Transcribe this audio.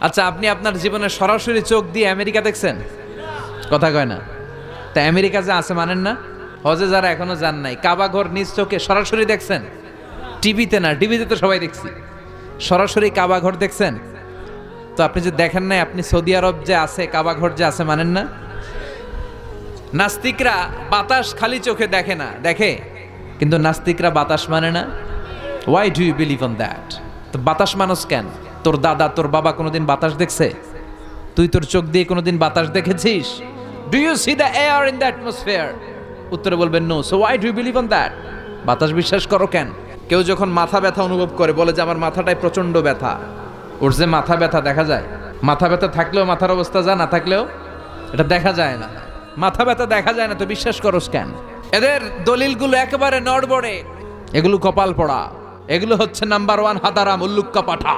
আচ্ছা, আপনি আপনার জীবনে সরাসরি চোখ দিয়ে আমেরিকা দেখছেন? কথা কয় না। তা আমেরিকা যে আছে মানেন না? হজে যারা এখনো যান নাই, কাবা ঘর নিজ চোখে সরাসরি দেখছেন? টিভিতে না, টিভিতে তো সবাই দেখছি, সরাসরি কাবা ঘর দেখছেন? তো আপনি যে দেখেন নাই, আপনি সৌদি আরব যে আছে কাবা ঘর যে আছে মানেন না? নাস্তিকরা বাতাস খালি চোখে দেখে না, দেখে, কিন্তু নাস্তিকরা বাতাস মানে না। Why do you believe on that? তো বাতাস মানুষ কেন? তোর দাদা তোর বাবা কোনোদিন বাতাস দেখছে? তুই তোর চোখ দিয়ে কোনোদিন বাতাস দেখেছিস? Do you see the air in the atmosphere? উত্তরে বলবেন no. So why do you believe on that? বাতাস বিশ্বাস করো কেন? কেউ যখন মাথা ব্যথা অনুভব করে, বলে যে আমার মাথাটায় প্রচন্ড ব্যথা, ওর যে মাথা ব্যথা দেখা যায়। মাথা ব্যথা থাকলেও মাথার অবস্থা যা, না থাকলেও এটা দেখা যায় না। মাথা ব্যথা দেখা যায় না, তো বিশ্বাস করস কেন? এদের দলিলগুলো একেবারে নড়বড়ে, এগুলো কপাল পড়া, এগুলো হচ্ছে নাম্বার ওয়ান হাদারাম উল্লুক্কা পাঠা।